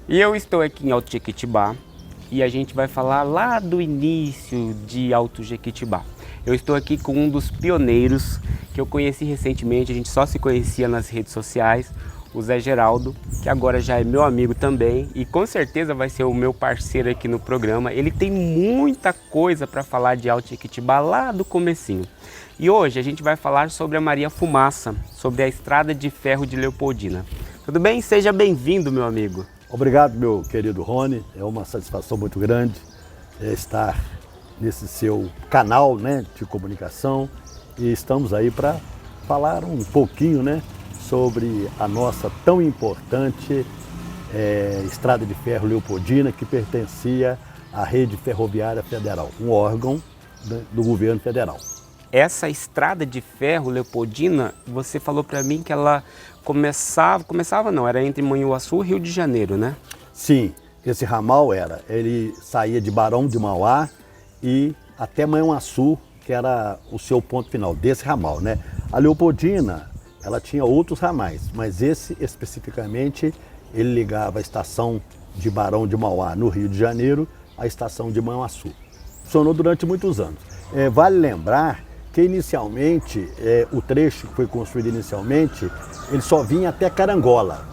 E eu estou aqui em Alto Jequitibá e a gente vai falar lá do início de Alto Jequitibá. Eu estou aqui com um dos pioneiros que eu conheci recentemente, a gente só se conhecia nas redes sociais, o Zé Geraldo, que agora já é meu amigo também e com certeza vai ser o meu parceiro aqui no programa. Ele tem muita coisa para falar de Alto Jequitibá lá do comecinho. E hoje a gente vai falar sobre a Maria Fumaça, sobre a Estrada de Ferro de Leopoldina. Tudo bem? Seja bem-vindo, meu amigo. Obrigado, meu querido Rony. É uma satisfação muito grande estar nesse seu canal, né, de comunicação. E estamos aí para falar um pouquinho, né, sobre a nossa tão importante Estrada de Ferro Leopoldina, que pertencia à Rede Ferroviária Federal, um órgão do governo federal. Essa Estrada de Ferro Leopoldina, você falou para mim que ela começava não, era entre Manhuaçu e Rio de Janeiro, né? Sim, esse ramal ele saía de Barão de Mauá e até Manhuaçu, que era o seu ponto final desse ramal, né? A Leopoldina, ela tinha outros ramais, mas esse especificamente, ele ligava a estação de Barão de Mauá, no Rio de Janeiro, à estação de Manhuaçu. Funcionou durante muitos anos. Vale lembrar que inicialmente, o trecho que foi construído inicialmente, ele só vinha até Carangola.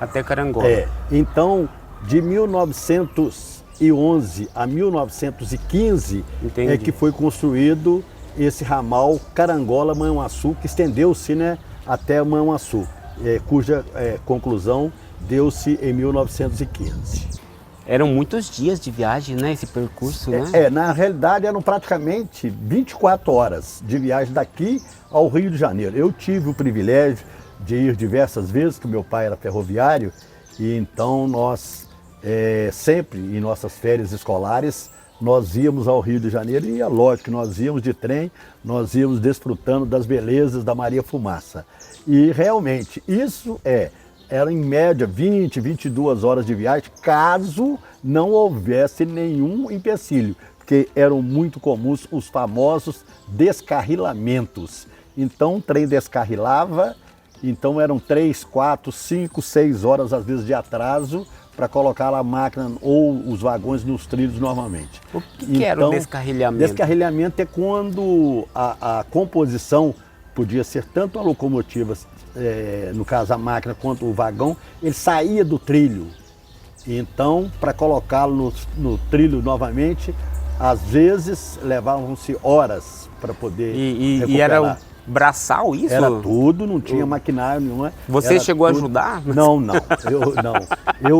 Até Carangola. Então, de 1911 a 1915, Entendi. que foi construído esse ramal Carangola-Manhuaçu, que estendeu-se, né, até Manhuaçu, cuja conclusão deu-se em 1915. Eram muitos dias de viagem, né, esse percurso, né? Na realidade eram praticamente 24 horas de viagem daqui ao Rio de Janeiro. Eu tive o privilégio de ir diversas vezes, que meu pai era ferroviário, e então nós sempre em nossas férias escolares nós íamos ao Rio de Janeiro e é lógico que nós íamos de trem, nós íamos desfrutando das belezas da Maria Fumaça. E realmente isso era em média 20, 22 horas de viagem, caso não houvesse nenhum empecilho, porque eram muito comuns os famosos descarrilamentos. Então o trem descarrilava, então eram 3, 4, 5, 6 horas às vezes de atraso para colocar a máquina ou os vagões nos trilhos novamente. O que era o descarrilhamento? Descarrilhamento é quando a composição podia ser tanto a locomotiva, no caso a máquina, quanto o vagão, ele saía do trilho. Então, para colocá-lo no trilho novamente, às vezes levavam-se horas para poder recuperar. E era o braçal isso? Era tudo, não tinha maquinário nenhuma. Você chegou a ajudar? Não.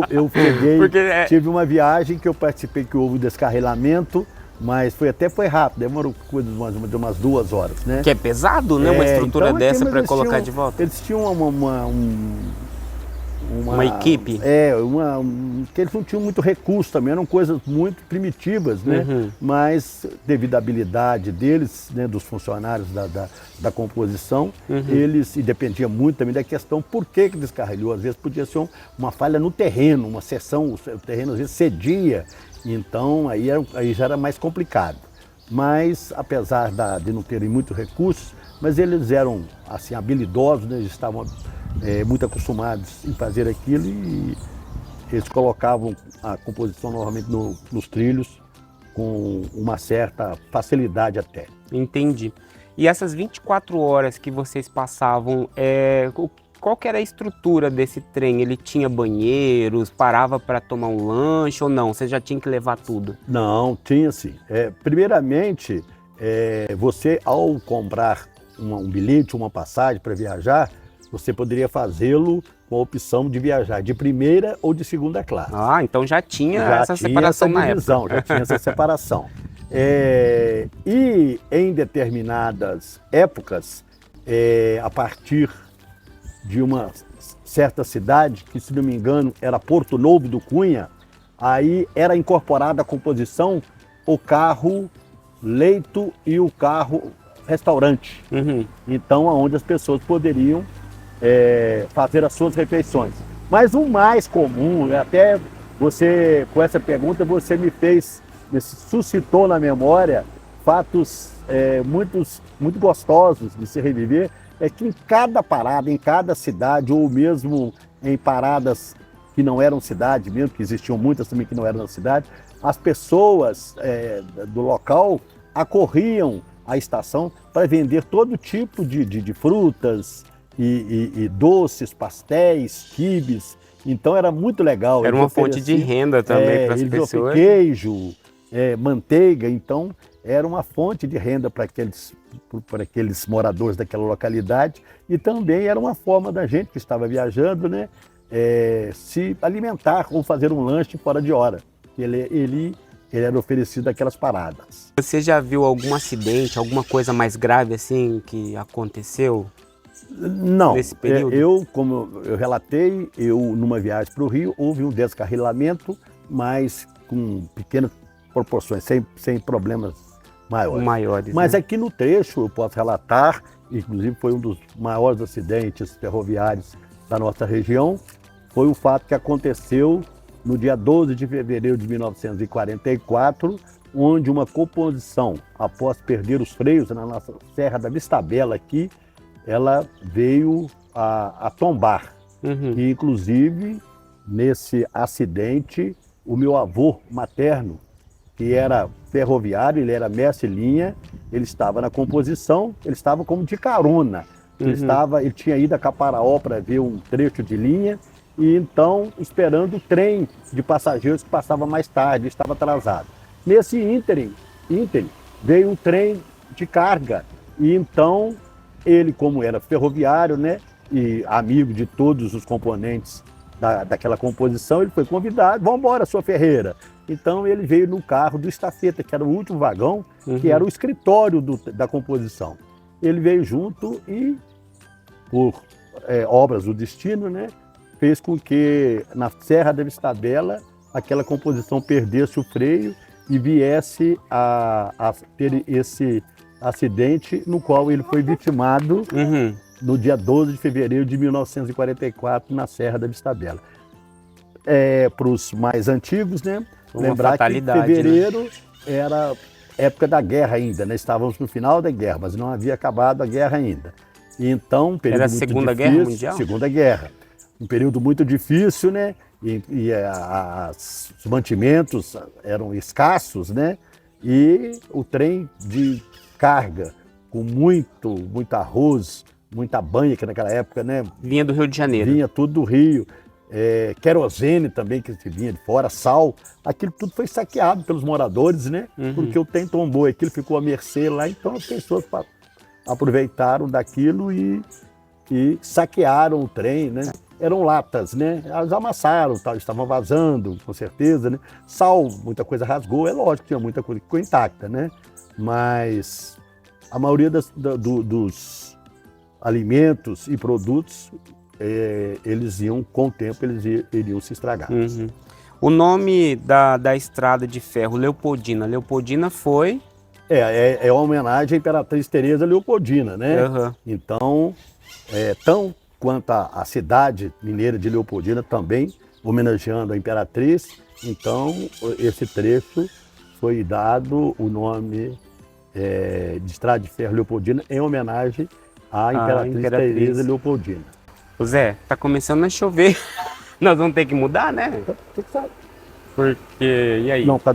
Eu peguei, tive uma viagem que eu participei que houve o descarrilamento, mas foi rápido, demorou coisa de umas 2 horas, né? Que é pesado, né? Uma estrutura então, dessa para colocar de volta. Eles tinham uma equipe? Que eles não tinham muito recurso também, eram coisas muito primitivas, né? Uhum. Mas devido à habilidade deles, né, dos funcionários da composição, eles, e dependia muito também da questão por que descarrilhou. Às vezes podia ser uma falha no terreno, uma seção, o terreno às vezes cedia. Então aí já era mais complicado. Mas apesar de não terem muitos recursos, mas eles eram assim habilidosos, né? Eles estavam muito acostumados em fazer aquilo e eles colocavam a composição novamente nos trilhos com uma certa facilidade até. Entendi. E essas 24 horas que vocês passavam, qual que era a estrutura desse trem? Ele tinha banheiros, parava para tomar um lanche ou não? Você já tinha que levar tudo? Não, tinha sim. Primeiramente, você ao comprar um bilhete, uma passagem para viajar, você poderia fazê-lo com a opção de viajar de primeira ou de segunda classe. Ah, então já tinha essa separação na época. Já tinha essa separação. E em determinadas épocas, a partir de uma certa cidade, que se não me engano era Porto Novo do Cunha, aí era incorporada à composição o carro leito e o carro restaurante. Então, onde as pessoas poderiam fazer as suas refeições. Mas o mais comum, até você, com essa pergunta, você me suscitou na memória fatos muito gostosos de se reviver, é que em cada parada, em cada cidade, ou mesmo em paradas que não eram cidade mesmo, que existiam muitas também que não eram cidade, as pessoas do local acorriam à estação para vender todo tipo de frutas e doces, pastéis, quibes. Então era muito legal. Era uma fonte de renda também para as pessoas. Queijo, manteiga, então era uma fonte de renda para aqueles moradores daquela localidade e também era uma forma da gente que estava viajando, né, se alimentar ou fazer um lanche fora de hora. Ele era oferecido aquelas paradas. Você já viu algum acidente, alguma coisa mais grave assim que aconteceu? Não, nesse período? Como eu relatei, numa viagem para o Rio, houve um descarrilamento, mas com pequenas proporções, sem problemas maiores. Mas né? aqui no trecho eu posso relatar, inclusive foi um dos maiores acidentes ferroviários da nossa região, foi o fato que aconteceu no dia 12 de fevereiro de 1944, onde uma composição, após perder os freios na nossa Serra da Vistabella aqui, ela veio a tombar. E, inclusive, nesse acidente, o meu avô materno, que era ferroviário, ele era mestre-linha, ele estava na composição, ele estava como de carona. Ele tinha ido a Caparaó para ver um trecho de linha, e então esperando o trem de passageiros que passava mais tarde, estava atrasado. Nesse ínterim, veio um trem de carga, e então ele, como era ferroviário, né, e amigo de todos os componentes daquela composição, ele foi convidado, vamos embora, sua Ferreira. Então ele veio no carro do estafeta, que era o último vagão, que era o escritório da composição. Ele veio junto e, por obras do destino, né, fez com que na Serra da Vistabella aquela composição perdesse o freio e viesse a ter esse acidente no qual ele foi vitimado no dia 12 de fevereiro de 1944 na Serra da Vistabella. Para os mais antigos, né, lembrar que fevereiro, né, era época da guerra ainda, né? Estávamos no final da guerra, mas não havia acabado a guerra ainda. E então, era a Segunda Guerra Mundial? Segunda Guerra. Um período muito difícil, né? E os mantimentos eram escassos, né? E o trem de carga com muito arroz, muita banha, que naquela época, né? Vinha do Rio de Janeiro. Vinha tudo do Rio. Querosene também, que vinha de fora, sal. Aquilo tudo foi saqueado pelos moradores, né? Porque o trem tombou, aquilo ficou à mercê lá, então as pessoas aproveitaram daquilo e saquearam o trem, né? Eram latas, né? Elas amassaram, estavam vazando, com certeza, né? Sal, muita coisa rasgou, é lógico, tinha muita coisa que ficou intacta, né? Mas a maioria dos alimentos e produtos, eles iam, com o tempo, iriam se estragar. O nome da estrada de ferro, Leopoldina. Leopoldina foi... É uma homenagem à Imperatriz Teresa Leopoldina, né? Então, tão quanto a cidade mineira de Leopoldina também, homenageando a Imperatriz, então esse trecho foi dado o nome de Estrada de Ferro Leopoldina em homenagem à Imperatriz Teresa Leopoldina. Zé, tá começando a chover. Nós vamos ter que mudar, né? Porque, e aí? Não, para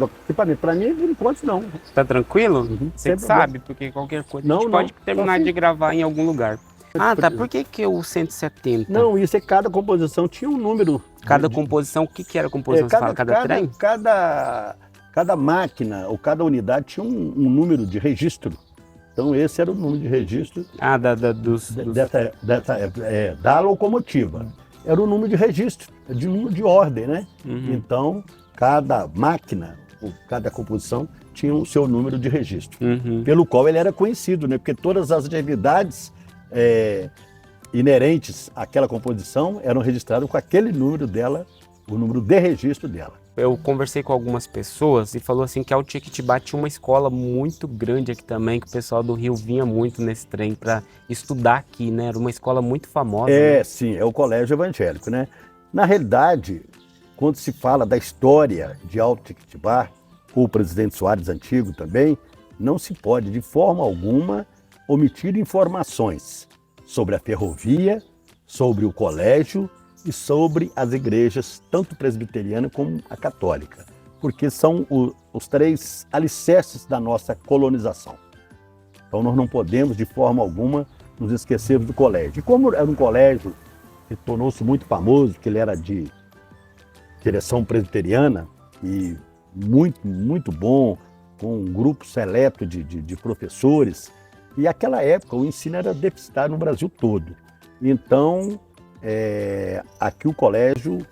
mim, por enquanto, não. Tá tranquilo? Você sabe, porque qualquer coisa a gente pode terminar de gravar em algum lugar. Tá. Por que o 170? Não, isso cada composição tinha um número. Cada composição, o que era a composição? Você fala? Cada trem? Cada máquina ou cada unidade tinha um número de registro. Então esse era o número de registro da locomotiva. Era o número de registro, de número de ordem, né? Então cada máquina, ou cada composição tinha o seu número de registro, pelo qual ele era conhecido, né? Porque todas as atividades inerentes àquela composição eram registradas com aquele número dela, o número de registro dela. Eu conversei com algumas pessoas e falou assim que a Jequitibá tinha uma escola muito grande aqui também, que o pessoal do Rio vinha muito nesse trem para estudar aqui, né? Era uma escola muito famosa. Né? Sim, é o Colégio Evangélico, né? Na realidade, quando se fala da história de Alto Jequitibá, o presidente Soares antigo também, não se pode de forma alguma omitir informações sobre a ferrovia, sobre o colégio e sobre as igrejas, tanto presbiteriana como a católica, porque são os três alicerces da nossa colonização. Então nós não podemos, de forma alguma, nos esquecermos do colégio. E como era um colégio que tornou-se muito famoso, que ele era de direção presbiteriana e muito bom, com um grupo seleto de professores, e naquela época o ensino era deficitário no Brasil todo. Então, aqui o colégio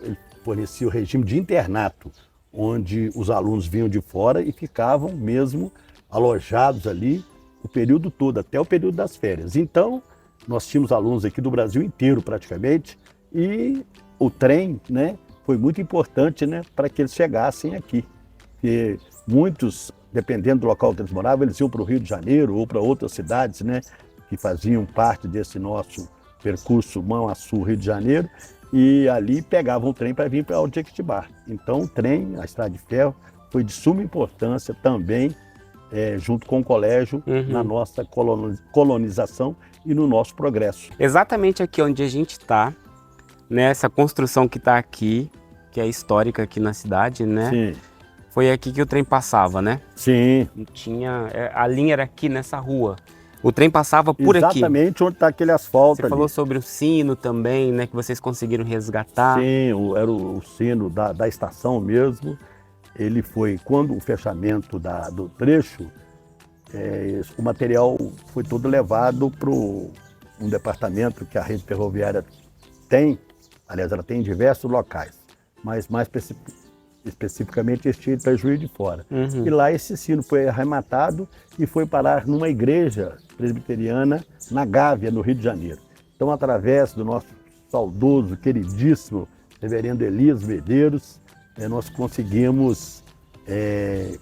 fornecia o regime de internato, onde os alunos vinham de fora e ficavam mesmo alojados ali o período todo, até o período das férias. Então, nós tínhamos alunos aqui do Brasil inteiro praticamente, e o trem, né, foi muito importante, né, para que eles chegassem aqui. Porque muitos, dependendo do local que eles moravam, eles iam para o Rio de Janeiro ou para outras cidades, né, que faziam parte desse nosso percurso Mão a Sul, Rio de Janeiro, e ali pegavam o trem para vir para o Jequitibá. Então o trem, a Estrada de Ferro, foi de suma importância também, junto com o colégio, na nossa colonização e no nosso progresso. Exatamente aqui onde a gente está, né, essa construção que está aqui, que é histórica aqui na cidade, né? Sim. Foi aqui que o trem passava, né? Sim. A linha era aqui nessa rua. O trem passava por aqui. Exatamente onde está aquele asfalto Você ali. falou sobre o sino também, né? Que vocês conseguiram resgatar. Sim, era o sino da estação mesmo. Ele foi, quando o fechamento do trecho, o material foi todo levado para um departamento que a rede ferroviária tem. Aliás, ela tem em diversos locais, mas mais especificamente este está Juiz de Fora. E lá esse sino foi arrematado e foi parar numa igreja presbiteriana na Gávea, no Rio de Janeiro. Então, através do nosso saudoso, queridíssimo reverendo Elias Medeiros, nós conseguimos,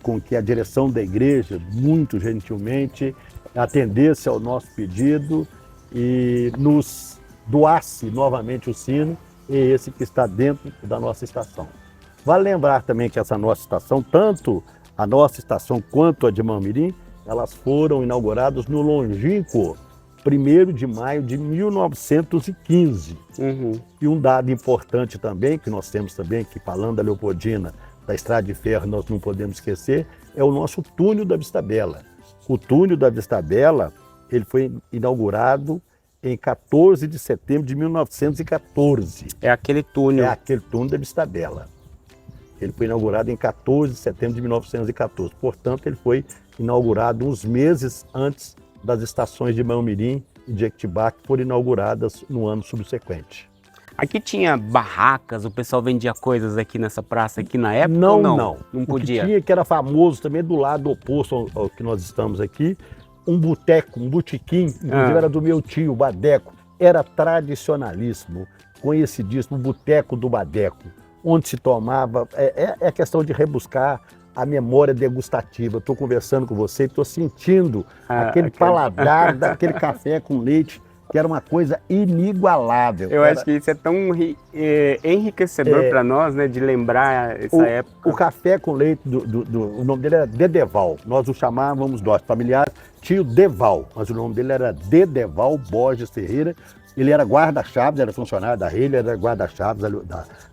com que a direção da igreja, muito gentilmente, atendesse ao nosso pedido e nos doasse novamente o sino, e esse que está dentro da nossa estação. Vale lembrar também que essa nossa estação, tanto a nossa estação quanto a de Mamirim, elas foram inauguradas no longínquo 1º de maio de 1915. E um dado importante também, que nós temos também, que falando da Leopoldina, da Estrada de Ferro, nós não podemos esquecer, é o nosso túnel da Vista Bela. O túnel da Vista Bela, ele foi inaugurado em 14 de setembro de 1914. É aquele túnel. É aquele túnel da Vista Bela. Ele foi inaugurado em 14 de setembro de 1914. Portanto, ele foi inaugurado uns meses antes das estações de Mamirim e de Jequitibá, que foram inauguradas no ano subsequente. Aqui tinha barracas, o pessoal vendia coisas aqui nessa praça aqui na época? Não, ou não. Não O podia? que tinha, que era famoso também do lado oposto ao que nós estamos aqui, um boteco, um botequim, inclusive era do meu tio, o Badeco. Era tradicionalíssimo, conhecidíssimo, o Boteco do Badeco, onde se tomava, é questão de rebuscar a memória degustativa. Estou conversando com você e estou sentindo aquele paladar daquele café com leite, que era uma coisa inigualável. Eu acho que isso é tão enriquecedor para nós, né, de lembrar essa época. O café com leite, o nome dele era Dedeval, nós o chamávamos, nós familiares, tio Deval, mas o nome dele era Dedeval Borges Ferreira. Ele era guarda-chaves, era funcionário da rede, era guarda-chaves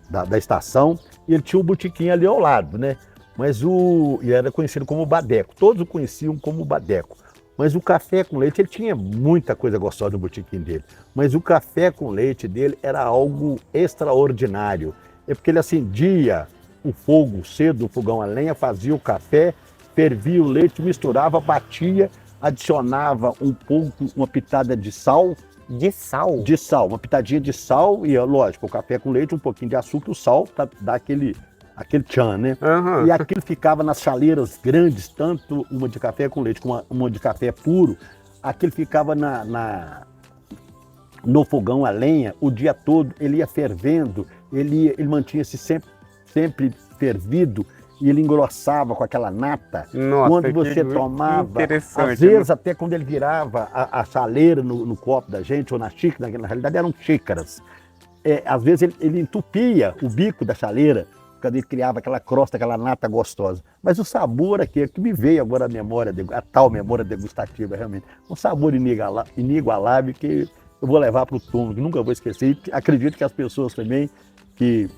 da estação, e ele tinha um botequim ali ao lado, né? Mas ele era conhecido como Badeco, todos o conheciam como Badeco. Mas o café com leite, ele tinha muita coisa gostosa no botequim dele, mas o café com leite dele era algo extraordinário. É porque ele acendia o fogo cedo, o fogão a lenha, fazia o café, fervia o leite, misturava, batia, adicionava um pouco, uma pitada de sal. De sal? De sal, uma pitadinha de sal e, lógico, o café com leite, um pouquinho de açúcar, o sal para dar aquele tchan, né? E aquilo ficava nas chaleiras grandes, tanto uma de café com leite como uma de café puro, aquilo ficava no fogão a lenha o dia todo, ele ia fervendo, ele mantinha-se sempre fervido, e ele engrossava com aquela nata. Nossa, quando você tomava, às vezes até quando ele virava a chaleira no copo da gente, ou na xícara, na realidade eram xícaras, às vezes ele entupia o bico da chaleira, quando ele criava aquela crosta, aquela nata gostosa. Mas o sabor aqui, que me veio agora a tal memória degustativa realmente, um sabor inigualável que eu vou levar para o túmulo, que nunca vou esquecer. E acredito que as pessoas também que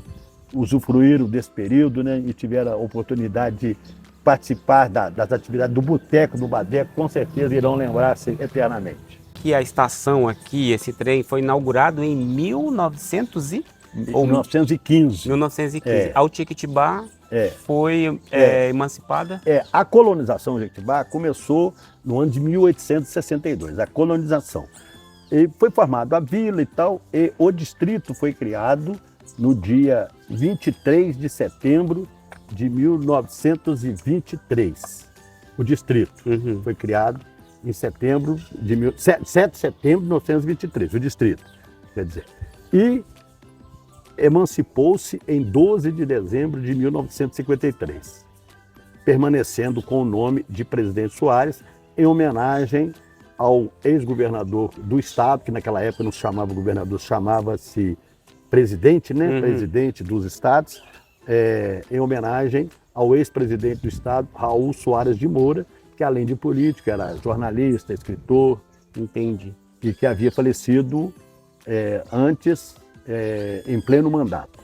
usufruíram desse período, né, e tiveram a oportunidade de participar das atividades do Boteco do Badeco, com certeza irão lembrar-se eternamente. Que a estação aqui, esse trem, foi inaugurado em 1915. 1915. É. A Jequitibá foi emancipada? A colonização de Jequitibá começou no ano de 1862, a colonização. E foi formada a vila e tal, e o distrito foi criado no dia 23 de setembro de 1923. O distrito foi criado em 7 de setembro de 1923, o distrito, quer dizer. E emancipou-se em 12 de dezembro de 1953, permanecendo com o nome de Presidente Soares, em homenagem ao ex-governador do estado, que naquela época não se chamava governador, chamava-se presidente, né? Presidente dos estados, em homenagem ao ex-presidente do estado, Raul Soares de Moura, que além de político era jornalista, escritor, Entendi. e que havia falecido antes, em pleno mandato.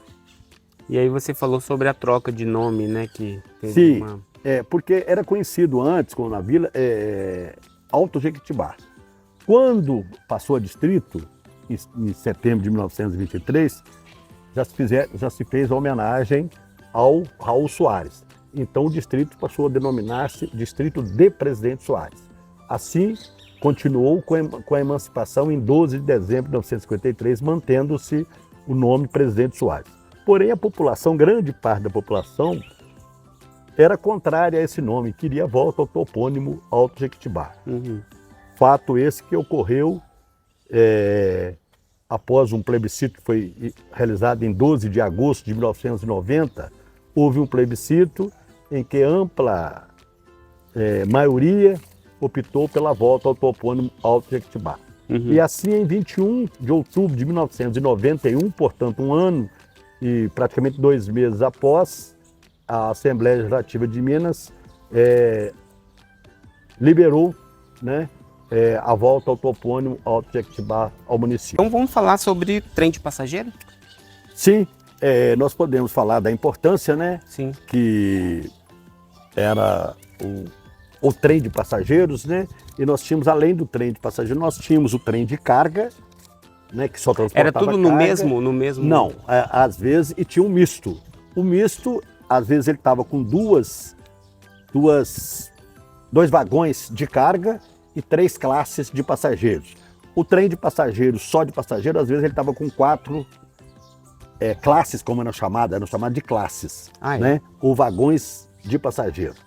E aí você falou sobre a troca de nome, né? Que teve Sim, uma... porque era conhecido antes, como na vila, Alto Jequitibá. Quando passou a distrito, em setembro de 1923, já se fez a homenagem ao Raul Soares. Então o distrito passou a denominar-se Distrito de Presidente Soares. Assim, continuou com a emancipação em 12 de dezembro de 1953, mantendo-se o nome Presidente Soares. Porém, a população, grande parte da população, era contrária a esse nome, queria a volta ao topônimo Alto Jequitibá. Fato esse que ocorreu após um plebiscito que foi realizado em 12 de agosto de 1990, houve um plebiscito em que ampla maioria optou pela volta ao topônimo Alto Jequitibá. E assim, em 21 de outubro de 1991, portanto um ano e praticamente 2 meses após, a Assembleia Legislativa de Minas liberou, né, a volta ao topônimo Alto Jequitibá ao município. Então vamos falar sobre trem de passageiro? Sim, nós podemos falar da importância, né? Sim. Que era o trem de passageiros, né? E nós tínhamos, além do trem de passageiros, nós tínhamos o trem de carga, né? Que só transportava Era tudo no mesmo? Não, às vezes, e tinha um misto. O misto, às vezes ele estava com dois vagões de carga e 3 classes de passageiros. O trem de passageiros, só de passageiros, às vezes ele estava com 4 classes, como eram chamadas de classes, né? Ou vagões de passageiros.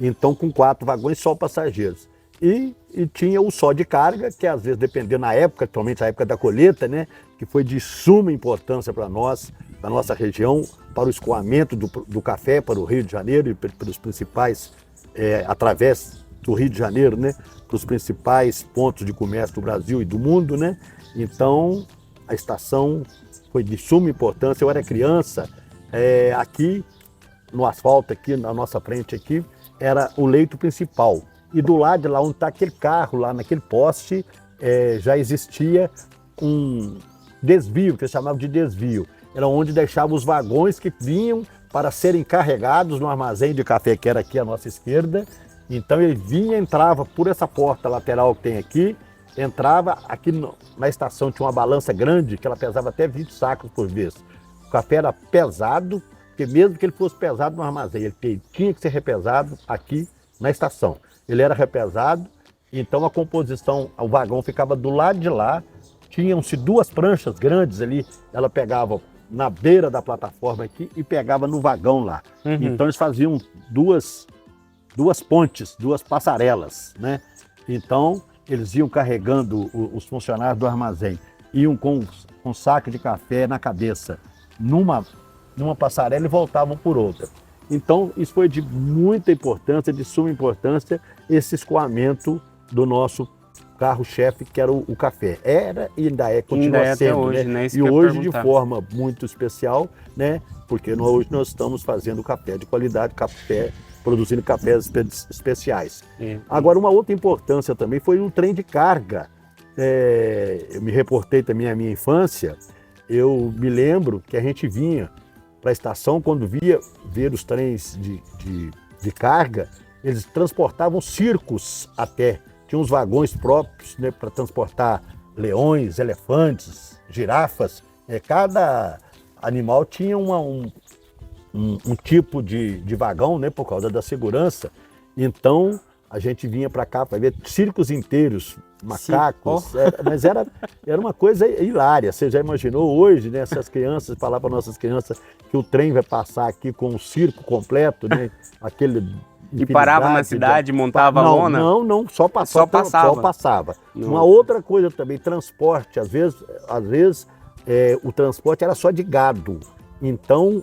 Então, com 4 vagões só passageiros. E tinha o só de carga, que às vezes dependendo na época, atualmente a época da colheita, né? Que foi de suma importância para nós, da nossa região, para o escoamento do café para o Rio de Janeiro e pelos principais, através do Rio de Janeiro, né? Para os principais pontos de comércio do Brasil e do mundo, né? Então, a estação foi de suma importância. Eu era criança, aqui no asfalto, aqui na nossa frente, aqui, era o leito principal. E do lado de lá onde está aquele carro, lá naquele poste, já existia um desvio, que eles chamavam de desvio. Era onde deixavam os vagões que vinham para serem carregados no armazém de café, que era aqui à nossa esquerda. Então ele vinha, entrava por essa porta lateral que tem aqui, entrava aqui na estação, tinha uma balança grande, que ela pesava até 20 sacos por vez. O café era pesado, porque mesmo que ele fosse pesado no armazém, ele tinha que ser repesado aqui na estação. Ele era repesado, então a composição, o vagão ficava do lado de lá, tinham-se 2 pranchas grandes ali, ela pegava na beira da plataforma aqui e pegava no vagão lá. Então eles faziam duas pontes, 2 passarelas, né? Então eles iam carregando os funcionários do armazém, iam com um saco de café na cabeça, numa passarela e voltavam por outra. Então, isso foi de muita importância, de suma importância, esse escoamento do nosso carro-chefe, que era o café. Era e ainda continua sendo, hoje, né? Isso e que eu ia hoje de perguntar. forma muito especial, né? Porque hoje nós estamos fazendo café de qualidade, produzindo cafés especiais. Agora, uma outra importância também foi o trem de carga, eu me reportei também à minha infância, eu me lembro que a gente vinha para a estação, quando via ver os trens de carga, eles transportavam circos até. Tinha uns vagões próprios, né, para transportar leões, elefantes, girafas. Cada animal tinha um tipo de vagão, né, por causa da segurança. Então, a gente vinha para cá para ver circos inteiros, macacos, mas era uma coisa hilária. Você já imaginou hoje, né, essas crianças, falar para nossas crianças que o trem vai passar aqui com um circo completo, né, aquele... E parava na cidade, montava a lona? Não, só passava. Só passava. Uma outra coisa também, transporte, às vezes o transporte era só de gado. Então,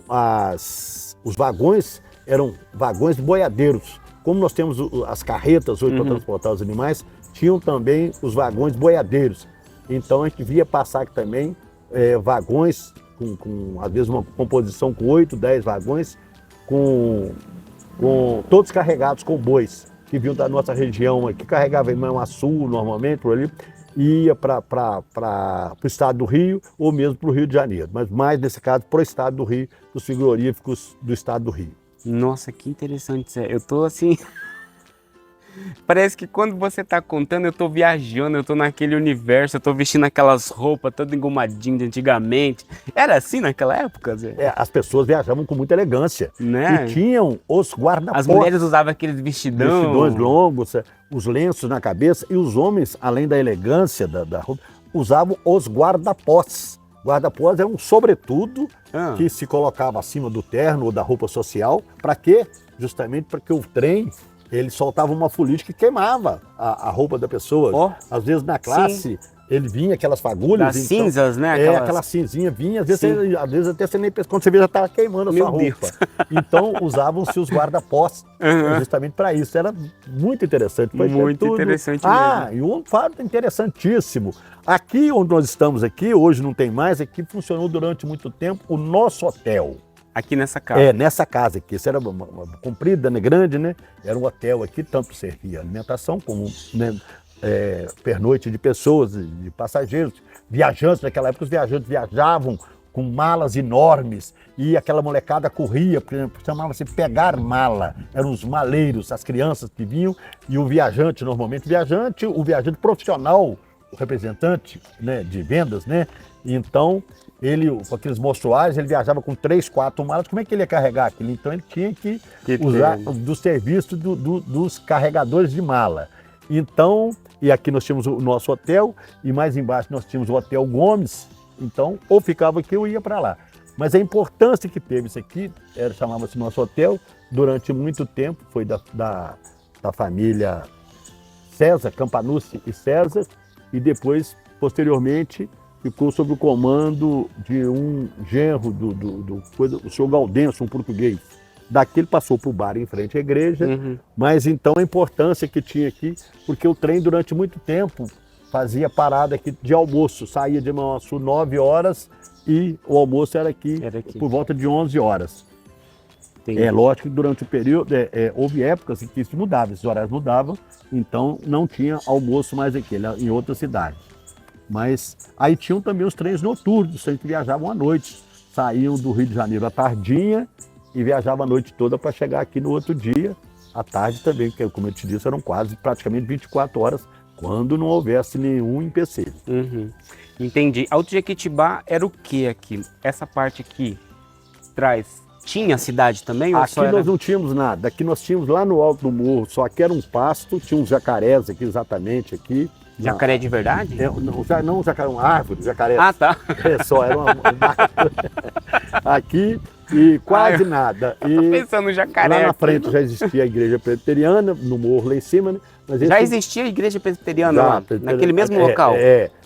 os vagões eram vagões boiadeiros. Como nós temos as carretas hoje para transportar os animais, tinham também os vagões boiadeiros. Então, a gente via passar aqui também vagões com, às vezes, uma composição com 8, 10 vagões, com todos carregados com bois, que vinham da nossa região aqui, carregava em Manhuaçu, normalmente, por ali, e ia para o estado do Rio ou mesmo para o Rio de Janeiro, mas mais nesse caso para o estado do Rio, para os frigoríficos do estado do Rio. Nossa, que interessante isso. Eu tô assim... Parece que quando você tá contando, eu tô viajando, eu tô naquele universo, eu tô vestindo aquelas roupas todas engomadinhas de antigamente. Era assim naquela época, Zé? As pessoas viajavam com muita elegância. Né? E tinham os guarda-postes. As mulheres usavam aqueles vestidões longos, os lenços na cabeça. E os homens, além da elegância da roupa, usavam os guarda-postes. Guarda-postes era um sobretudo que se colocava acima do terno ou da roupa social. Para quê? Justamente para que o trem... Ele soltava uma fuligem que queimava a roupa da pessoa. Às vezes na classe, ele vinha aquelas fagulhas. Das cinzas, né? Aquela cinzinha vinha, às vezes até você nem pensa, quando você vê já estava queimando a sua roupa. Então usavam-se os guarda-postes justamente para isso. Era muito interessante. Muito interessante mesmo. E um fato interessantíssimo. Aqui onde nós estamos aqui, hoje não tem mais, aqui funcionou durante muito tempo o nosso hotel. Aqui nessa casa? Nessa casa aqui. Isso era uma comprida, né, grande, né? Era um hotel aqui, tanto servia alimentação como, né, pernoite de pessoas, de passageiros, viajantes. Naquela época os viajantes viajavam com malas enormes e aquela molecada corria, chamava-se pegar mala. Eram os maleiros, as crianças que vinham e o viajante, normalmente o viajante profissional, o representante, né, de vendas, né? Então, ele, com aqueles mostruários, ele viajava com 3, 4 malas. Como é que ele ia carregar aquilo? Então, ele tinha que usar do serviço dos carregadores de mala. Então, e aqui nós tínhamos o nosso hotel, e mais embaixo nós tínhamos o Hotel Gomes. Então, ou ficava aqui ou ia para lá. Mas a importância que teve isso aqui, chamava-se nosso hotel, durante muito tempo, foi da família César, Campanucci e César, e depois, posteriormente, ficou sob o comando de um genro do senhor Gaudêncio, um português. Daqui ele passou para o bar em frente à igreja, mas então a importância que tinha aqui, porque o trem durante muito tempo fazia parada aqui de almoço, saía de Manhuaçu 9 horas e o almoço era aqui por volta de 11 horas. Entendi. Lógico que durante o período houve épocas em que isso mudava, esses horários mudavam, então não tinha almoço mais aqui, em outra cidade. Mas aí tinham também os trens noturnos, que viajavam à noite, saíam do Rio de Janeiro à tardinha e viajavam a noite toda para chegar aqui no outro dia, à tarde também, que como eu te disse, eram praticamente 24 horas, quando não houvesse nenhum empecilho. Entendi. Alto Jequitibá era o que aqui? Essa parte aqui atrás, tinha cidade também? Ou aqui nós não tínhamos nada, aqui nós tínhamos lá no alto do morro, só que era um pasto, tinha uns jacarés aqui, exatamente aqui. Jacaré de verdade? Não, jacaré, uma árvore, jacaré. Ah, tá. Só era uma aqui e quase nada. Eu tô pensando no jacaré. Lá na frente já existia a igreja presbiteriana, no morro lá em cima, né? Mas já existia a igreja presbiteriana lá, naquele mesmo local?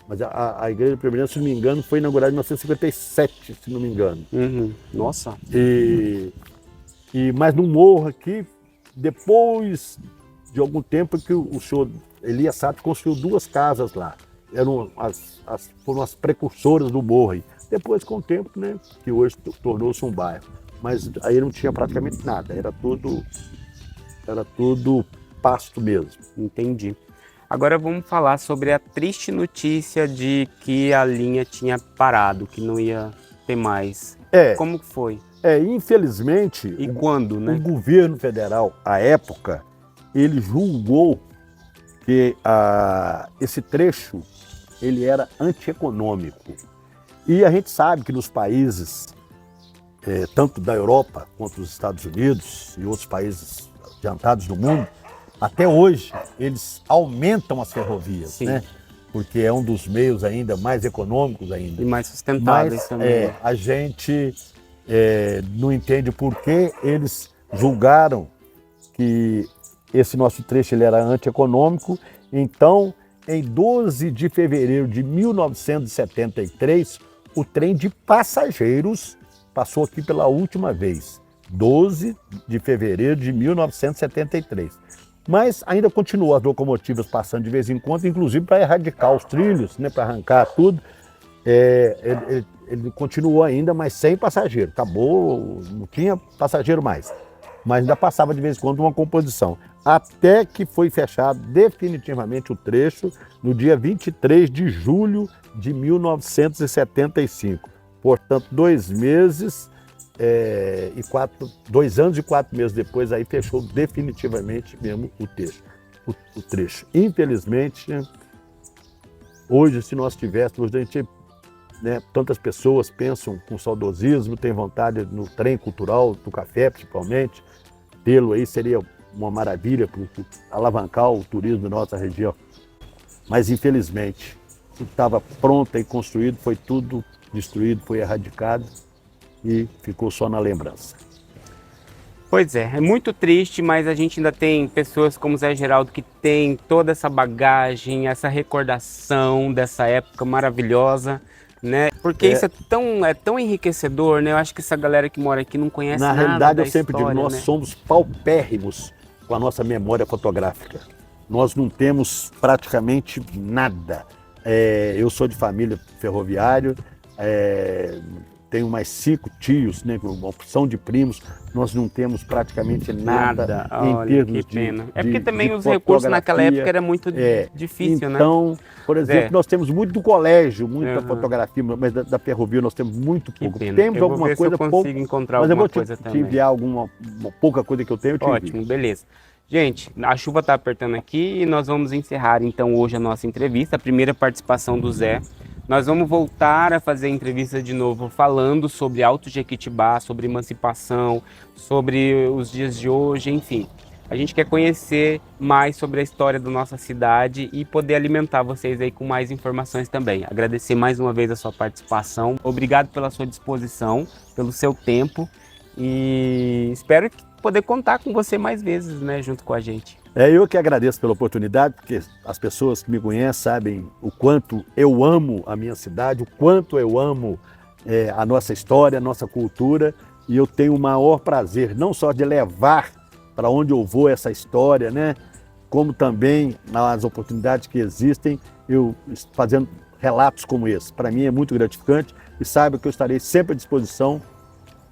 Mas a igreja presbiteriana, se não me engano, foi inaugurada em 1957, se não me engano. Nossa. Mas no morro aqui, depois de algum tempo que o senhor Elias Sato construiu 2 casas lá. Foram as precursoras do morro aí. Depois, com o tempo, né, que hoje tornou-se um bairro. Mas aí não tinha praticamente nada, era tudo pasto mesmo. Entendi. Agora vamos falar sobre a triste notícia de que a linha tinha parado, que não ia ter mais. Como que foi? Infelizmente, E quando, né? o governo federal, à época, ele julgou que esse trecho ele era antieconômico. E a gente sabe que nos países, tanto da Europa quanto dos Estados Unidos e outros países adiantados do mundo, até hoje eles aumentam as ferrovias, né? Porque é um dos meios ainda mais econômicos ainda. E mais sustentáveis também. A gente não entende por que eles julgaram que esse nosso trecho ele era antieconômico. Então, em 12 de fevereiro de 1973, o trem de passageiros passou aqui pela última vez. 12 de fevereiro de 1973. Mas ainda continuou as locomotivas passando de vez em quando, inclusive para erradicar os trilhos, né, para arrancar tudo. Ele continuou ainda, mas sem passageiro. Acabou, não tinha passageiro mais. Mas ainda passava de vez em quando uma composição. Até que foi fechado definitivamente o trecho no dia 23 de julho de 1975. Portanto, 2 anos e 4 meses depois, aí fechou definitivamente mesmo o trecho. Infelizmente, hoje, se nós tivéssemos, a gente, tantas pessoas pensam com saudosismo, têm vontade no trem cultural, do café principalmente, tê-lo aí seria uma maravilha para alavancar o turismo da nossa região. Mas, infelizmente, o que estava pronto e construído foi tudo destruído, foi erradicado e ficou só na lembrança. Pois é muito triste, mas a gente ainda tem pessoas como o Zé Geraldo que tem toda essa bagagem, essa recordação dessa época maravilhosa, né? Porque isso é tão enriquecedor, né? Eu acho que essa galera que mora aqui não conhece nada da história. Na realidade, eu sempre digo, nós somos paupérrimos com a nossa memória fotográfica. Nós não temos praticamente nada. Eu sou de família ferroviária, tenho mais 5 tios, né, uma opção de primos, nós não temos praticamente nada em termos que pena. de porque também de os recursos naquela época era muito difícil, né? Então, por exemplo, nós temos muito do colégio, muita fotografia, mas da ferrovia nós temos muito pouco. Temos eu alguma coisa pouco, encontrar mas alguma eu vou te enviar uma pouca coisa que eu tenho, eu te envio. Ótimo, beleza. Gente, a chuva está apertando aqui e nós vamos encerrar então hoje a nossa entrevista, a primeira participação do Zé. Nós vamos voltar a fazer a entrevista de novo falando sobre Alto Jequitibá, sobre emancipação, sobre os dias de hoje, enfim. A gente quer conhecer mais sobre a história da nossa cidade e poder alimentar vocês aí com mais informações também. Agradecer mais uma vez a sua participação. Obrigado pela sua disposição, pelo seu tempo e espero poder contar com você mais vezes, né, junto com a gente. Eu que agradeço pela oportunidade, porque as pessoas que me conhecem sabem o quanto eu amo a minha cidade, o quanto eu amo a nossa história, a nossa cultura, e eu tenho o maior prazer, não só de levar para onde eu vou essa história, né, como também nas oportunidades que existem, eu fazendo relatos como esse. Para mim é muito gratificante e saiba que eu estarei sempre à disposição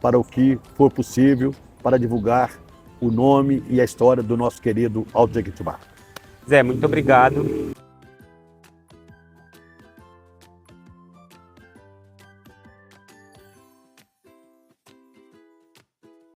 para o que for possível, para divulgar o nome e a história do nosso querido Alto Jequitibá. Zé, muito obrigado.